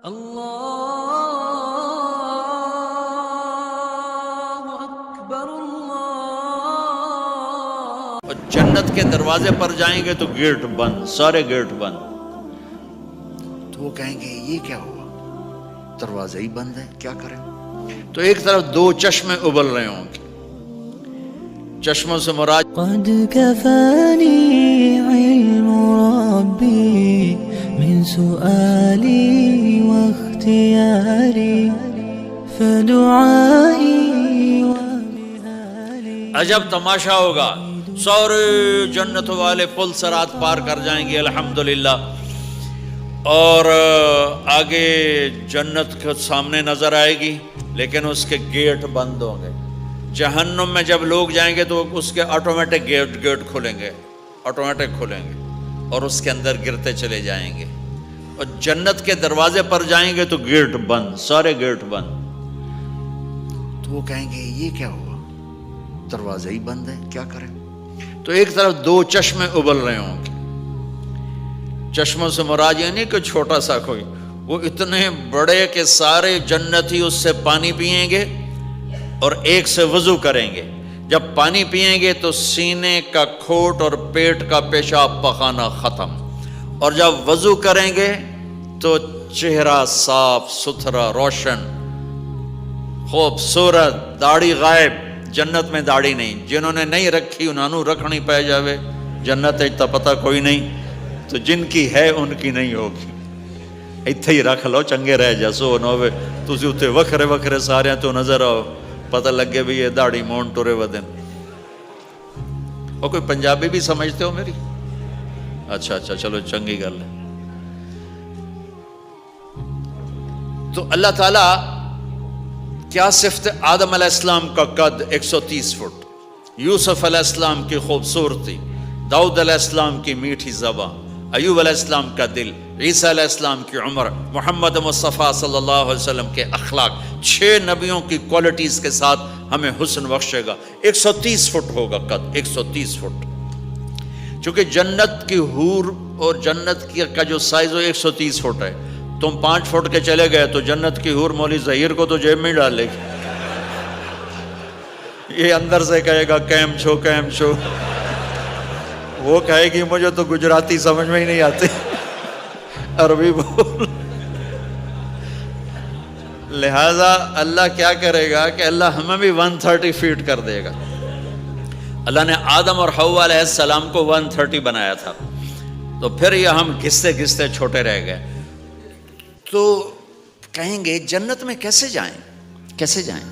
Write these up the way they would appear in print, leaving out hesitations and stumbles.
اللہ اکبر اللہ۔ اور جنت کے دروازے پر جائیں گے تو گیٹ بند، سارے گیٹ بند۔ تو وہ کہیں گے یہ کیا ہوا، دروازے ہی بند ہیں، کیا کریں؟ تو ایک طرف دو چشمے ابل رہے ہوں گے، چشموں سے مراد قد كفاني علم ربي من سؤالي واختياري فدعائي وبهالي۔ عجب تماشا ہوگا، سارے جنت والے پل سرات پار کر جائیں گے الحمدللہ، اور آگے جنت کے سامنے نظر آئے گی لیکن اس کے گیٹ بند ہوں گے۔ جہنم میں جب لوگ جائیں گے تو اس کے آٹومیٹک گیٹ کھولیں گے، آٹومیٹک کھولیں گے اور اس کے اندر گرتے چلے جائیں گے۔ اور جنت کے دروازے پر جائیں گے تو گیٹ بند، سارے گیٹ بند۔ تو وہ کہیں گے یہ کیا ہوا، دروازے ہی بند ہیں، کیا کریں؟ تو ایک طرف دو چشمے ابل رہے ہوں گے، چشموں سے مراد یہ نہیں کہ چھوٹا سا کوئی، وہ اتنے بڑے کہ سارے جنتی اس سے پانی پئیں گے اور ایک سے وضو کریں گے۔ جب پانی پئیں گے تو سینے کا کھوٹ اور پیٹ کا پیشاب پخانا ختم، اور جب وضو کریں گے تو چہرہ صاف ستھرا روشن خوبصورت، داڑھی غائب۔ جنت میں داڑھی نہیں، جنہوں نے نہیں رکھی انہوں نے رکھنی پہ جاوے، جنت تا پتہ کوئی نہیں، تو جن کی ہے ان کی نہیں ہوگی۔ اتھے ہی رکھ لو، چنگے رہ جاسو نہ ہوئے تسی اتھے وکھرے وکھرے سارے تو نظر آؤ، پتہ لگے بھی یہ داڑھی مون ٹورے ودن۔ اور کوئی پنجابی بھی سمجھتے ہو میری؟ اچھا چلو چنگی گل ہے۔ تو اللہ تعالیٰ کیا صفت آدم علیہ السلام کا قد 130 فٹ، یوسف علیہ السلام کی خوبصورتی، داؤد علیہ السلام کی میٹھی زبان، ایوب علیہ السلام کا دل، عیسیٰ علیہ السلام کی عمر، محمد مصطفیٰ صلی اللہ علیہ وسلم کے اخلاق، 6 نبیوں کی کوالٹیز کے ساتھ ہمیں حسن بخشے گا۔ 130 فٹ ہوگا قد، 130 فٹ۔ چونکہ جنت کی حور اور جنت کا جو سائز ہو 130 فٹ ہے، تم 5 فٹ کے چلے گئے تو جنت کی حور مولی ظہیر کو تو جیب میں ڈال لے گی، یہ اندر سے کہے گا کیم چھو کیم چھو، وہ کہے گی مجھے تو گجراتی سمجھ میں ہی نہیں آتی، عربی بول۔ لہذا اللہ کیا کرے گا کہ اللہ ہمیں بھی 130 فیٹ کر دے گا۔ اللہ نے آدم اور حوا علیہ السلام کو 130 بنایا تھا، تو پھر یہ ہم گھستے گھستے چھوٹے رہ گئے۔ تو کہیں گے جنت میں کیسے جائیں، کیسے جائیں؟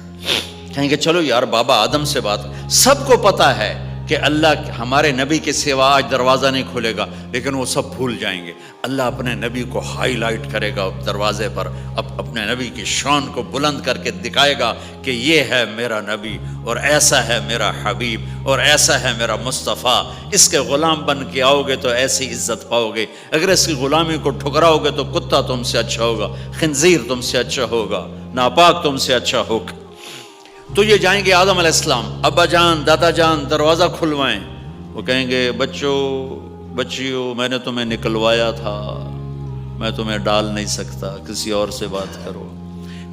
کہیں گے چلو یار بابا آدم سے بات، سب کو پتا ہے کہ اللہ ہمارے نبی کے سوا آج دروازہ نہیں کھلے گا، لیکن وہ سب بھول جائیں گے۔ اللہ اپنے نبی کو ہائی لائٹ کرے گا دروازے پر، اپنے نبی کی شان کو بلند کر کے دکھائے گا کہ یہ ہے میرا نبی، اور ایسا ہے میرا حبیب، اور ایسا ہے میرا مصطفیٰ۔ اس کے غلام بن کے آؤ گے تو ایسی عزت پاؤ گے، اگر اس کی غلامی کو ٹھکراؤ گے تو کتا تم سے اچھا ہوگا، خنزیر تم سے اچھا ہوگا، ناپاک تم سے اچھا ہوگا۔ تو یہ جائیں گے آدم علیہ السلام، ابا جان دادا جان دروازہ کھلوائیں۔ وہ کہیں گے بچوں بچیوں میں نے تمہیں نکلوایا تھا، میں تمہیں ڈال نہیں سکتا، کسی اور سے بات کرو۔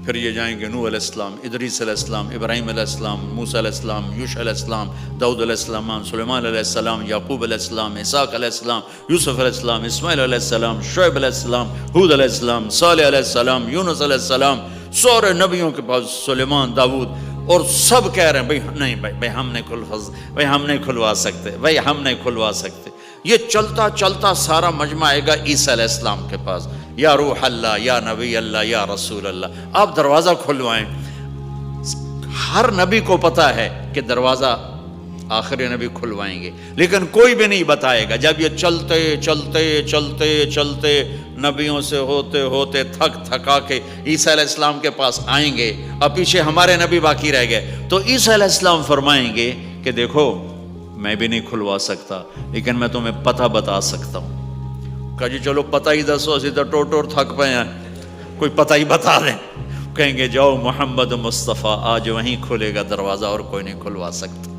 پھر یہ جائیں گے نوح علیہ السلام، ادریس علیہ السلام، ابراہیم علیہ السلام، موسیٰ علیہ السلام، یوشع علیہ السلام، داؤد علیہ السلام، سلیمان علیہ السلام، یعقوب علیہ السلام، اسحاق علیہ السلام، یوسف علیہ السلام، اسماعیل علیہ السلام، شعیب علیہ السلام، ہود علیہ السلام، صالح علیہ السلام، یونس علیہ السلام، سارے نبیوں کے پاس، سلیمان، داؤد، اور سب کہہ رہے ہیں بھائی نہیں بھائی ہم نہیں کھلوا سکتے، بھائی ہم نہیں کھلوا سکتے۔ یہ چلتا چلتا سارا مجمع آئے گا عیسیٰ علیہ السلام کے پاس، یا روح اللہ، یا نبی اللہ، یا رسول اللہ، آپ دروازہ کھلوائیں۔ ہر نبی کو پتا ہے کہ دروازہ آخری نبی کھلوائیں گے، لیکن کوئی بھی نہیں بتائے گا۔ جب یہ چلتے چلتے چلتے چلتے نبیوں سے ہوتے ہوتے تھک تھکا کے عیسیٰ علیہ السلام کے پاس آئیں گے، اور پیچھے ہمارے نبی باقی رہ گئے، تو عیسیٰ علیہ السلام فرمائیں گے کہ دیکھو میں بھی نہیں کھلوا سکتا، لیکن میں تمہیں پتہ بتا سکتا ہوں۔ کہا جی چلو پتہ ہی دسو، اسی تو ٹوٹ تھک پے ہیں، کوئی پتہ ہی بتا دیں۔ کہیں گے جاؤ محمد مصطفیٰ، آج وہیں کھلے گا دروازہ اور کوئی نہیں کھلوا سکتا۔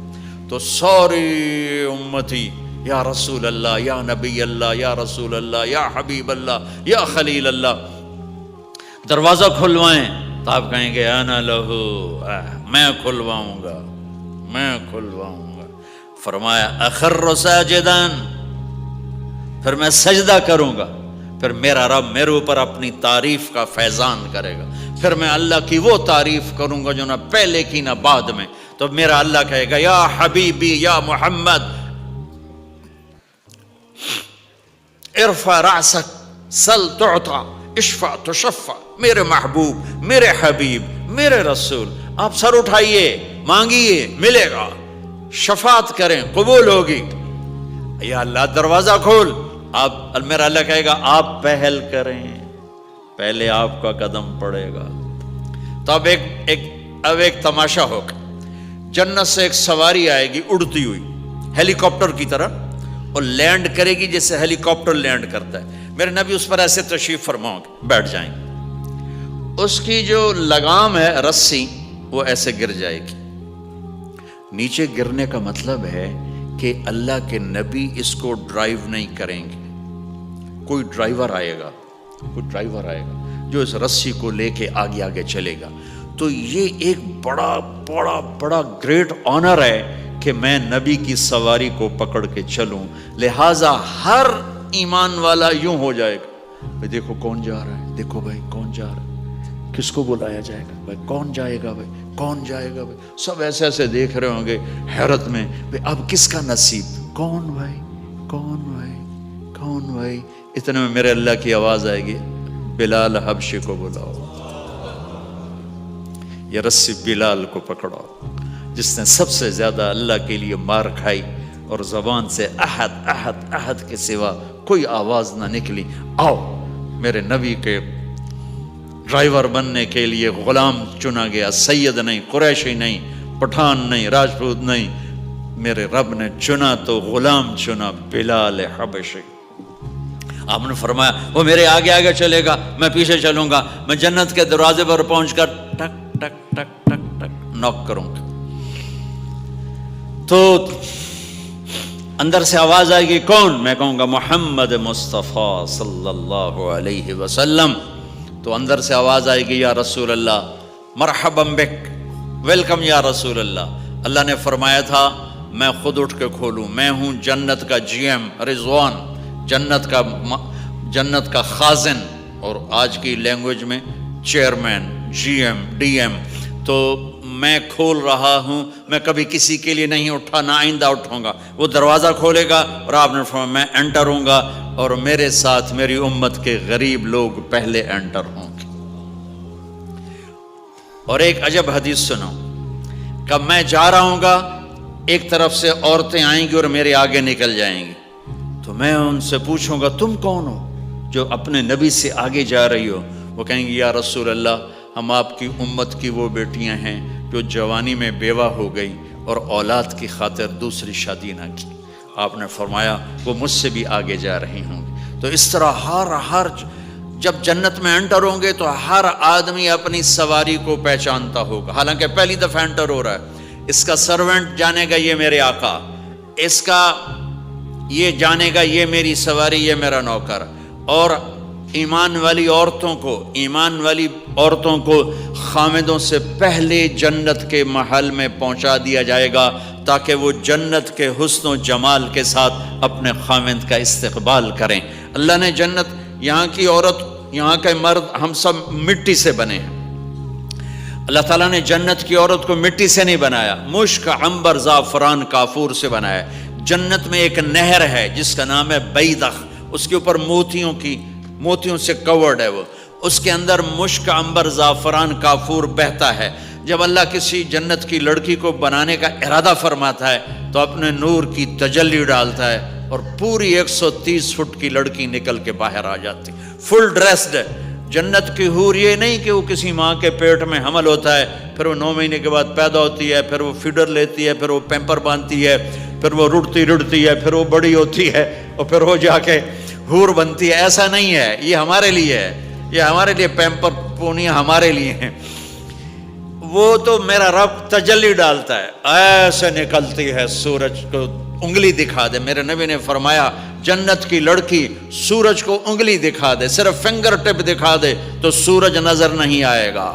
تو ساری امتی یا رسول اللہ، یا نبی اللہ، یا رسول اللہ، یا حبیب اللہ، یا خلیل اللہ، دروازہ کھلوائیں تو آپ کہیں گے انا لہو، میں کھلواؤں گا، میں کھلواؤں گا۔ فرمایا اخر ساجدان، پھر میں سجدہ کروں گا، پھر میرا رب میرے اوپر اپنی تعریف کا فیضان کرے گا، پھر میں اللہ کی وہ تعریف کروں گا جو نہ پہلے کی نہ بعد میں۔ تو میرا اللہ کہے گا یا حبیبی یا محمد ارفع رأسک سل تعطا اشفع تشفع، میرے محبوب، میرے حبیب، میرے رسول، آپ سر اٹھائیے، مانگیے، ملے گا، شفاعت کریں، قبول ہوگی۔ یا اللہ دروازہ کھول، آپ، میرا اللہ کہے گا آپ پہل کریں، پہلے آپ کا قدم پڑے گا۔ تو اب ایک تماشا ہوگا، جنت سے ایک سواری آئے گی اڑتی ہوئی ہیلی کاپٹر کی طرح، اور لینڈ کرے گی جیسے ہیلی کاپٹر لینڈ کرتا ہے۔ میرے نبی اس پر ایسے تشریف فرماؤں گے، بیٹھ جائیں گے، اس کی جو لگام ہے رسی وہ ایسے گر جائے گی۔ نیچے گرنے کا مطلب ہے کہ اللہ کے نبی اس کو ڈرائیو نہیں کریں گے، کوئی ڈرائیور آئے گا جو اس رسی کو لے کے آگے آگے چلے گا۔ تو یہ ایک بڑا بڑا بڑا گریٹ آنر ہے کہ میں نبی کی سواری کو پکڑ کے چلوں، لہٰذا ہر ایمان والا یوں ہو جائے گا، بھائی دیکھو کون جا رہا ہے، دیکھو بھائی کون جا رہا ہے، کس کو بلایا جائے گا، بھائی کون جائے گا، بھائی کون جائے گا، بھائی سب ایسے ایسے دیکھ رہے ہوں گے حیرت میں، بھائی اب کس کا نصیب، کون بھائی کون بھائی کون بھائی۔ اتنے میں میرے اللہ کی آواز آئے گی بلال حبشی کو بلاؤ، یہ رسی بلال کو پکڑاؤ، جس نے سب سے زیادہ اللہ کے لیے مار کھائی اور زبان سے احد احد احد کے سوا کوئی آواز نہ نکلی۔ آؤ، میرے نبی کے ڈرائیور بننے کے لیے غلام چنا گیا، سید نہیں، قریشی نہیں، پٹھان نہیں، راجپوت نہیں، میرے رب نے چنا تو غلام چنا، بلال حبشی۔ آپ نے فرمایا وہ میرے آگے آگے چلے گا، میں پیچھے چلوں گا، میں جنت کے دروازے پر پہنچ کر ٹک ٹک ٹک ٹک ٹک نوک کروں گا، تو اندر سے آواز آئے گی کون؟ میں کہوں گا محمد مصطفیٰ صلی اللہ علیہ وسلم۔ تو اندر سے آواز آئے گی یا رسول اللہ مرحبا بک، ویلکم یا رسول اللہ۔ اللہ نے فرمایا تھا میں خود اٹھ کے کھولوں، میں ہوں جنت کا جی ایم رضوان، جنت کا خازن، اور آج کی لینگویج میں چیئرمین، جی ایم، ڈی ایم۔ تو میں کھول رہا ہوں، میں کبھی کسی کے لیے نہیں اٹھا، نہ آئندہ اٹھوں گا۔ وہ دروازہ کھولے گا اور آپ نے فرمایا میں انٹر ہوں گا، اور میرے ساتھ میری امت کے غریب لوگ پہلے انٹر ہوں گے۔ اور ایک عجب حدیث سنو، کہ میں جا رہا ہوں گا، ایک طرف سے عورتیں آئیں گی اور میرے آگے نکل جائیں گی، تو میں ان سے پوچھوں گا تم کون ہو جو اپنے نبی سے آگے جا رہی ہو؟ وہ کہیں گی یا رسول اللہ ہم آپ کی امت کی وہ بیٹیاں ہیں جو جوانی میں بیوہ ہو گئی اور اولاد کی خاطر دوسری شادی نہ کی۔ آپ نے فرمایا وہ مجھ سے بھی آگے جا رہی ہوں گی۔ تو اس طرح ہر جب جنت میں انٹر ہوں گے تو ہر آدمی اپنی سواری کو پہچانتا ہوگا، حالانکہ پہلی دفعہ انٹر ہو رہا ہے۔ اس کا سرونٹ جانے گا یہ میرے آقا، اس کا یہ جانے گا یہ میری سواری، یہ میرا نوکر۔ اور ایمان والی عورتوں کو خامدوں سے پہلے جنت کے محل میں پہنچا دیا جائے گا، تاکہ وہ جنت کے حسن و جمال کے ساتھ اپنے خامد کا استقبال کریں۔ اللہ نے جنت، یہاں کی عورت، یہاں کے مرد، ہم سب مٹی سے بنے ہیں۔ اللہ تعالیٰ نے جنت کی عورت کو مٹی سے نہیں بنایا، مشک، عنبر، زعفران، کافور سے بنایا۔ جنت میں ایک نہر ہے جس کا نام ہے بیدخ، اس کے اوپر موتیوں سے کورڈ ہے، وہ اس کے اندر مشک، عنبر، زعفران، کافور بہتا ہے۔ جب اللہ کسی جنت کی لڑکی کو بنانے کا ارادہ فرماتا ہے تو اپنے نور کی تجلی ڈالتا ہے اور پوری 130 فٹ کی لڑکی نکل کے باہر آ جاتی، فل ڈریسڈ ہے۔ جنت کی حور یہ نہیں کہ وہ کسی ماں کے پیٹ میں حمل ہوتا ہے، پھر وہ 9 مہینے کے بعد پیدا ہوتی ہے، پھر وہ فیڈر لیتی ہے، پھر وہ پیمپر باندھتی ہے، پھر وہ رڑتی ہے، پھر وہ بڑی ہوتی ہے اور پھر وہ جا کے حور بنتی ہے۔ ایسا نہیں ہے، یہ ہمارے لیے ہے، یہ ہمارے لیے پیمپر پونیاں ہمارے لیے ہیں۔ وہ تو میرا رب تجلی ڈالتا ہے، ایسے نکلتی ہے، سورج کو انگلی دکھا دے۔ میرے نبی نے فرمایا جنت کی لڑکی سورج کو انگلی دکھا دے، صرف فنگر ٹپ دکھا دے تو سورج نظر نہیں آئے گا۔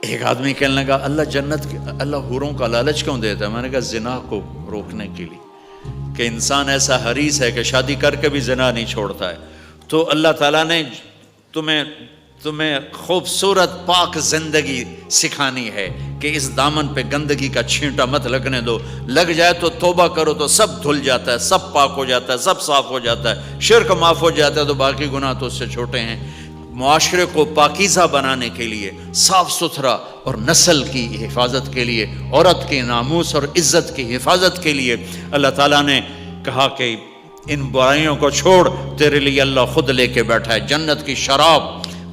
ایک آدمی کہنے لگا اللہ حوروں کا لالچ کیوں دیتا ہے؟ میں نے کہا زنا کو روکنے کے لیے، کہ انسان ایسا حریص ہے کہ شادی کر کے بھی زنا نہیں چھوڑتا ہے، تو اللہ تعالیٰ نے تمہیں خوبصورت پاک زندگی سکھانی ہے کہ اس دامن پہ گندگی کا چھینٹا مت لگنے دو، لگ جائے تو توبہ کرو تو سب دھل جاتا ہے، سب پاک ہو جاتا ہے، سب صاف ہو جاتا ہے، شرک معاف ہو جاتا ہے، تو باقی گناہ تو اس سے چھوٹے ہیں۔ معاشرے کو پاکیزہ بنانے کے لیے، صاف ستھرا اور نسل کی حفاظت کے لیے، عورت کے ناموس اور عزت کی حفاظت کے لیے اللہ تعالیٰ نے کہا کہ ان برائیوں کو چھوڑ، تیرے لیے اللہ خود لے کے بیٹھا ہے جنت کی شراب۔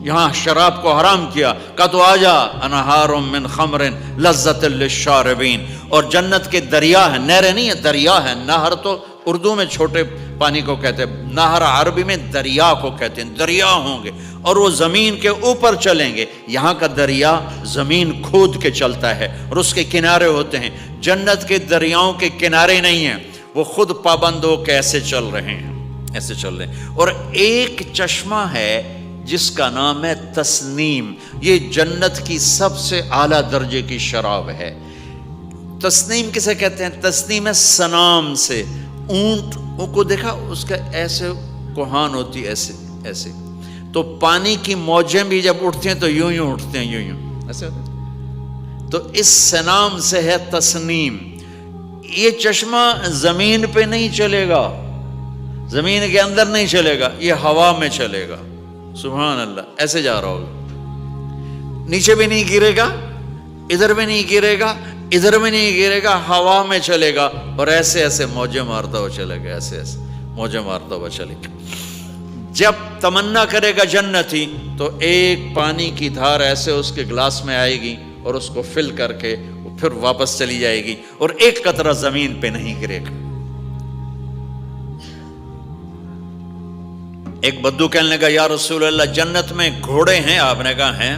یہاں شراب کو حرام کیا، کہا تو آجا انہار من خمر لذت للشاربین، اور جنت کے دریا ہیں، نہریں نہیں ہیں، دریا ہیں۔ نہر تو اردو میں چھوٹے پانی کو کہتے ہیں، نہر عربی میں دریا کو کہتے ہیں، دریا ہوں گے اور وہ زمین کے اوپر چلیں گے۔ یہاں کا دریا زمین کھود کے چلتا ہے اور اس کے کنارے ہوتے ہیں۔ جنت کے دریاؤں کے کنارے نہیں ہیں، وہ خود پابند ہو کے ایسے چل رہے ہیں، ایسے چل رہے ہیں۔ اور ایک چشمہ ہے جس کا نام ہے تسنیم، یہ جنت کی سب سے اعلیٰ درجے کی شراب ہے۔ تسنیم کسے کہتے ہیں؟ تسنیم ہے سنام سے، اونٹ کو دیکھا اس کا ایسے کوہان ہوتی ایسے ایسے، تو پانی کی موجیں بھی جب اٹھتی ہیں تو یوں یوں اٹھتے ہیں، یوں یوں ایسے ہوتے ہیں۔ تو اس سنام سے ہے تسنیم۔ یہ چشمہ زمین پہ نہیں چلے گا، زمین کے اندر نہیں چلے گا، یہ ہوا میں چلے گا۔ سبحان اللہ، ایسے جا رہا ہوگا، نیچے بھی نہیں گرے گا، ادھر بھی نہیں گرے گا، ادھر بھی نہیں گرے گا، ہوا میں چلے گا اور ایسے ایسے موجیں مارتا ہوا چلے گا، ایسے ایسے موجیں مارتا ہوا چلے گا۔ جب تمنا کرے گا جنتی تو ایک پانی کی دھار ایسے اس کے گلاس میں آئے گی اور اس کو فل کر کے پھر واپس چلی جائے گی اور ایک قطرہ زمین پہ نہیں گرے گا۔ ایک بدو کہنے لگا یا رسول اللہ جنت میں گھوڑے ہیں؟ آپ نے کہا ہیں،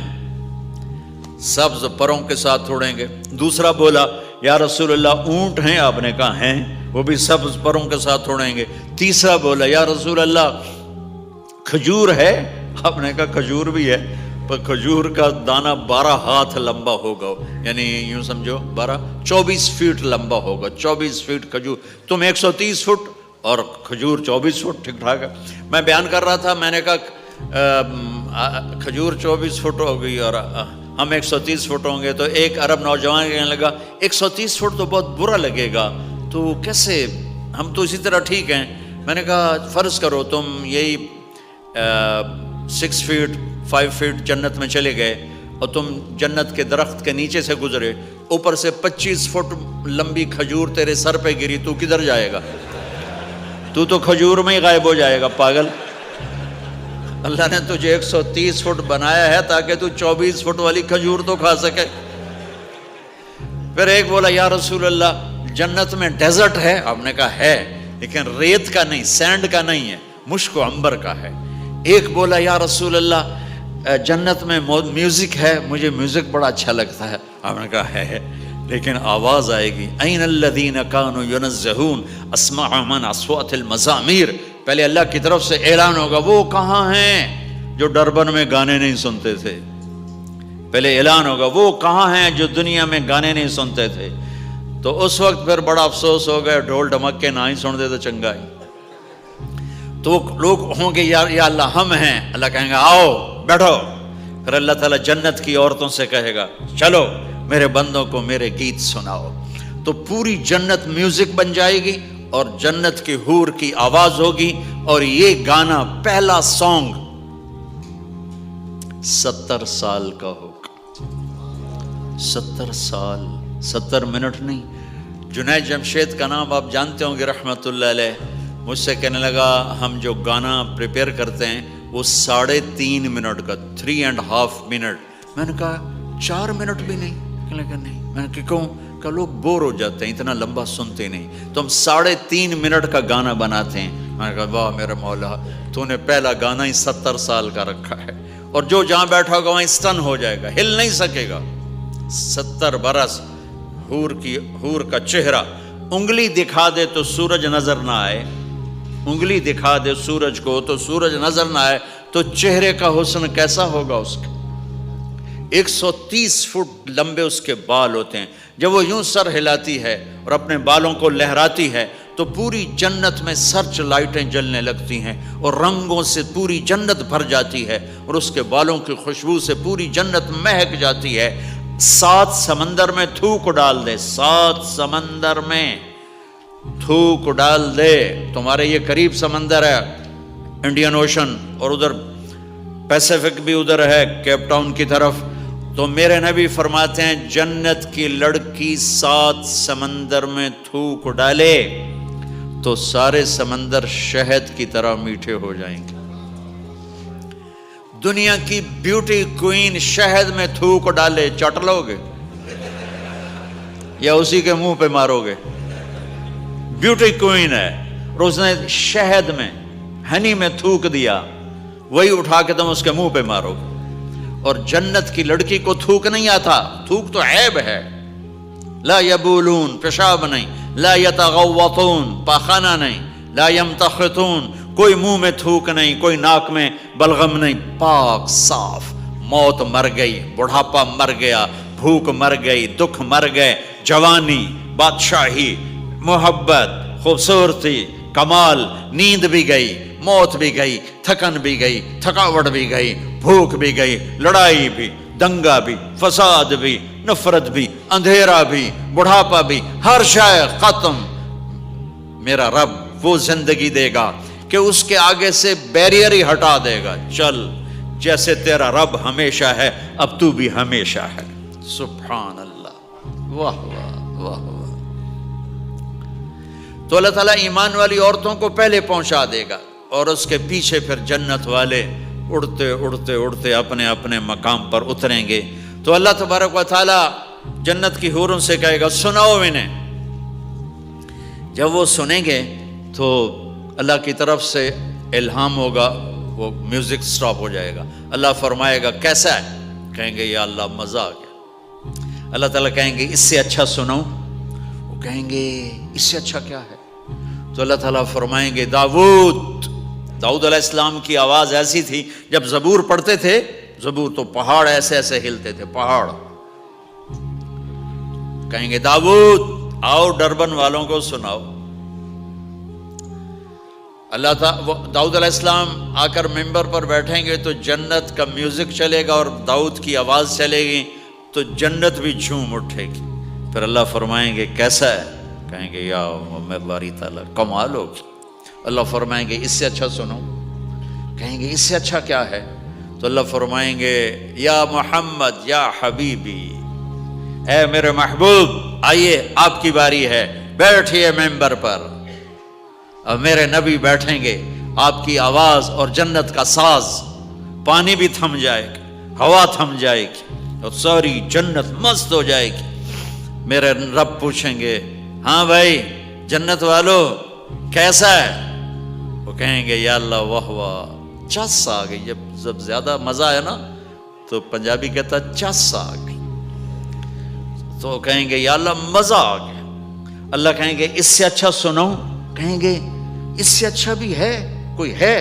سبز پروں کے ساتھ اڑیں گے۔ دوسرا بولا یا رسول اللہ اونٹ ہیں؟ آپ نے کہا ہیں، وہ بھی سبز پروں کے ساتھ اڑیں گے۔ تیسرا بولا یا رسول اللہ کھجور ہے؟ آپ نے کہا کھجور بھی ہے، پر کھجور کا دانہ 12 ہاتھ لمبا ہوگا، یعنی یوں سمجھو 24 فٹ لمبا ہوگا، 24 فٹ کھجور، تم 130 فٹ اور کھجور 24 فٹ، ٹھیک ٹھاک ہے۔ میں بیان کر رہا تھا، میں نے کہا کھجور 24 فٹ ہو گئی اور ہم 130 فٹ ہوں گے، تو ایک عرب نوجوان کہنے لگا 130 فٹ تو بہت برا لگے گا، تو کیسے، ہم تو اسی طرح ٹھیک ہیں۔ میں نے کہا فرض کرو تم یہی 6 فٹ 5 فٹ جنت میں چلے گئے اور تم جنت کے درخت کے نیچے سے گزرے، اوپر سے 25 فٹ لمبی کھجور تیرے سر پہ گری، تو کدھر جائے گا؟ تو کھجور میں ہی غائب ہو جائے گا، پاگل۔ اللہ نے تجھے 130 فٹ بنایا ہے تاکہ تو 24 فٹ والی کھجور تو کھا سکے۔ پھر ایک بولا یا رسول اللہ جنت میں ڈیزرٹ ہے؟ آپ نے کہا ہے، لیکن ریت کا نہیں، سینڈ کا نہیں ہے، مشک و عنبر کا ہے۔ ایک بولا یا رسول اللہ جنت میں میوزک ہے؟ مجھے میوزک بڑا اچھا لگتا ہے۔ آپ نے کہا ہے، لیکن آواز آئے گی این الذین کانوا ینزہون اسمع من اصوات المزامیر، پہلے اللہ کی طرف سے اعلان ہوگا وہ کہاں ہیں جو ڈربن میں گانے نہیں سنتے تھے، پہلے اعلان ہوگا وہ کہاں ہیں جو دنیا میں گانے نہیں سنتے تھے، تو اس وقت پھر بڑا افسوس ہو گیا، ڈھول ڈھمکے نہ ہی سن دے تو چنگا ہی۔ تو لوگ ہوں گے یا اللہ ہم ہیں، اللہ کہیں گا آؤ بیٹھو، پھر اللہ تعالیٰ جنت کی عورتوں سے کہے گا چلو میرے بندوں کو میرے گیت سناؤ، تو پوری جنت میوزک بن جائے گی اور جنت کی حور کی آواز ہوگی، اور یہ گانا پہلا سانگ 70 سال کا ہوگا، 70 سال، 70 منٹ نہیں۔ جنید جمشید کا نام آپ جانتے ہوں گے رحمت اللہ علیہ، مجھ سے کہنے لگا ہم جو گانا پریپیئر کرتے ہیں وہ 3.5 منٹ کا، 3.5 منٹ۔ میں نے کہا 4 منٹ بھی نہیں؟ کہنے لگا نہیں۔ میں نے کہا کیوں؟ کہ لوگ بور ہو جاتے ہیں، اتنا لمبا سنتے نہیں، تو ہم 3.5 منٹ کا گانا بناتے ہیں۔ میں نے کہا واہ میرا مولا، تو نے پہلا گانا ہی 70 سال کا رکھا ہے، اور جو جہاں بیٹھا ہوگا وہیں اسٹن ہو جائے گا، ہل نہیں سکے گا۔ 70 برس حور کا چہرہ انگلی دکھا دے تو سورج نظر نہ آئے، انگلی دکھا دے سورج کو تو سورج نظر نہ آئے، تو چہرے کا حسن کیسا ہوگا اس کا؟ 130 فٹ لمبے اس کے بال ہوتے ہیں، جب وہ یوں سر ہلاتی ہے اور اپنے بالوں کو لہراتی ہے تو پوری جنت میں سرچ لائٹیں جلنے لگتی ہیں اور رنگوں سے پوری جنت بھر جاتی ہے، اور اس کے بالوں کی خوشبو سے پوری جنت مہک جاتی ہے۔ 7 سمندر میں تھوک ڈال دے، 7 سمندر میں تھوک ڈال دے، تمہارے یہ قریب سمندر ہے انڈین اوشن، اور ادھر پیسیفک بھی ادھر ہے کیپ ٹاؤن کی طرف، تو میرے نبی فرماتے ہیں جنت کی لڑکی 7 سمندر میں تھوک ڈالے تو سارے سمندر شہد کی طرح میٹھے ہو جائیں گے۔ دنیا کی بیوٹی کوئین شہد میں تھوک ڈالے، چٹ لو گے یا اسی کے منہ پہ مارو گے؟ بیوٹی کوئین ہے اور اس نے شہد میں ہنی میں تھوک دیا، وہی اٹھا کے تم اس کے منہ پہ مارو گے۔ اور جنت کی لڑکی کو تھوک نہیں آتا، تھوک تو عیب ہے، لا یبولون پیشاب نہیں، لا یتغوطون پاخانہ نہیں، لا یمتخطون کوئی منہ میں تھوک نہیں، کوئی ناک میں بلغم نہیں، پاک صاف۔ موت مر گئی، بڑھاپا مر گیا، بھوک مر گئی، دکھ مر گئے، جوانی، بادشاہی، محبت، خوبصورتی، کمال، نیند بھی گئی، موت بھی گئی، تھکن بھی گئی، تھکاوٹ بھی گئی، بھوک بھی گئی، لڑائی بھی، دنگا بھی، فساد بھی، نفرت بھی، اندھیرا بھی، بڑھاپا بھی، ہر شے ختم۔ میرا رب وہ زندگی دے گا کہ اس کے آگے سے بیریئر ہی ہٹا دے گا، چل جیسے تیرا رب ہمیشہ ہے اب تو بھی ہمیشہ ہے۔ سبحان اللہ، واہ واہ واہ واہ۔ تو اللہ تعالیٰ ایمان والی عورتوں کو پہلے پہنچا دے گا اور اس کے پیچھے پھر جنت والے اڑتے اڑتے اڑتے اپنے اپنے مقام پر اتریں گے۔ تو اللہ تبارک و تعالیٰ جنت کی حوروں سے کہے گا سناؤ انہیں۔ جب وہ سنیں گے تو اللہ کی طرف سے الہام ہوگا، وہ میوزک سٹاپ ہو جائے گا، اللہ فرمائے گا کیسا ہے؟ کہیں گے یا اللہ مزہ آ گیا۔ اللہ تعالیٰ کہیں گے اس سے اچھا سناؤں؟ وہ کہیں گے اس سے اچھا کیا ہے؟ تو اللہ تعالیٰ فرمائیں گے داؤد علیہ السلام کی آواز ایسی تھی، جب زبور پڑھتے تھے، زبور تو پہاڑ ایسے ایسے ہلتے تھے، پہاڑ۔ کہیں گے داؤد آؤ ڈربن والوں کو سناؤ۔ اللہ تعالیٰ داؤد علیہ السلام آ کر ممبر پر بیٹھیں گے تو جنت کا میوزک چلے گا اور داؤد کی آواز چلے گی تو جنت بھی جھوم اٹھے گی۔ پھر اللہ فرمائیں گے کیسا ہے؟ کہیں گے یا میں باری تعالیٰ کمال ہوگی۔ اللہ فرمائیں گے اس سے اچھا سنو؟ کہیں گے اس سے اچھا کیا ہے؟ تو اللہ فرمائیں گے یا محمد یا حبیبی، اے میرے محبوب آئیے آپ کی باری ہے، بیٹھیے ممبر پر۔ اب میرے نبی بیٹھیں گے، آپ کی آواز اور جنت کا ساز، پانی بھی تھم جائے گا، ہوا تھم جائے گی اور ساری جنت مست ہو جائے گی۔ میرے رب پوچھیں گے ہاں بھائی جنت والو کیسا ہے؟ وہ کہیں گے یا اللہ واہ واہ، چس آ گئی۔ جب زیادہ مزہ ہے نا تو پنجابی کہتا چس آ گئی، تو کہیں گے یا اللہ مزہ آ گیا۔ اللہ کہیں گے اس سے اچھا سنو؟ کہیں گے اس سے اچھا بھی ہے کوئی ہے؟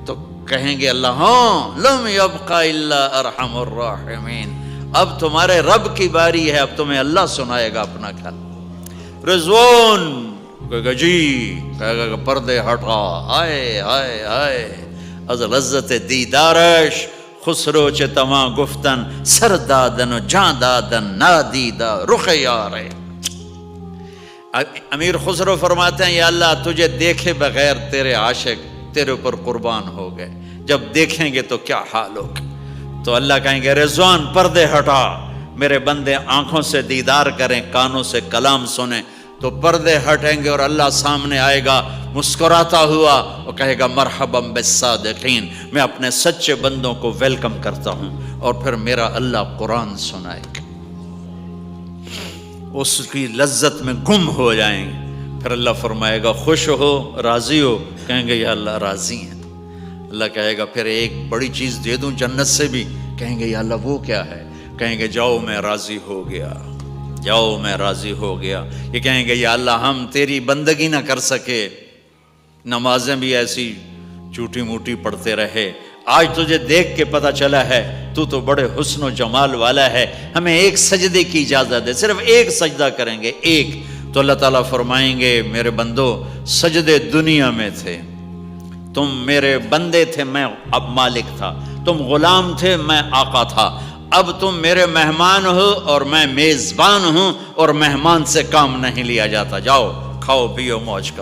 تو کہیں گے اللہ ہاں لم یبقى الا ارحم الراحمین، اب تمہارے رب کی باری ہے، اب تمہیں اللہ سنائے گا اپنا خیال۔ رضوان کہے گا جی، کہے گا پردے ہٹا، آئے آئے آئے از لذت دیدارش خسرو چه تما گفتن سر دادن و جان دادن نادیدہ رخ یارے۔ امیر خسرو فرماتے ہیں یا اللہ تجھے دیکھے بغیر تیرے عاشق تیرے اوپر قربان ہو گئے، جب دیکھیں گے تو کیا حال ہوگا؟ تو اللہ کہیں گے رضوان پردے ہٹا، میرے بندے آنکھوں سے دیدار کریں، کانوں سے کلام سنیں، تو پردے ہٹیں گے اور اللہ سامنے آئے گا مسکراتا ہوا اور کہے گا مرحبا بالصادقین، میں اپنے سچے بندوں کو ویلکم کرتا ہوں۔ اور پھر میرا اللہ قرآن سنائے گا، اس کی لذت میں گم ہو جائیں گے۔ پھر اللہ فرمائے گا خوش ہو، راضی ہو؟ کہیں گے یا اللہ راضی ہیں۔ اللہ کہے گا پھر ایک بڑی چیز دے دوں جنت سے بھی؟ کہیں گے یا اللہ وہ کیا ہے؟ کہیں گے جاؤ میں راضی ہو گیا، جاؤ میں راضی ہو گیا. یہ کہیں گے یا اللہ ہم تیری بندگی نہ کر سکے, نمازیں بھی ایسی چوٹی موٹی پڑھتے رہے, آج تجھے دیکھ کے پتہ چلا ہے تو بڑے حسن و جمال والا ہے, ہمیں ایک سجدے کی اجازت ہے, صرف ایک سجدہ کریں گے, ایک. تو اللہ تعالیٰ فرمائیں گے میرے بندو سجدے دنیا میں تھے, تم میرے بندے تھے, میں اب مالک تھا, تم غلام تھے, میں آقا تھا, اب تم میرے مہمان ہو اور میں میزبان ہوں, اور مہمان سے کام نہیں لیا جاتا, جاؤ کھاؤ پیو موج کرو.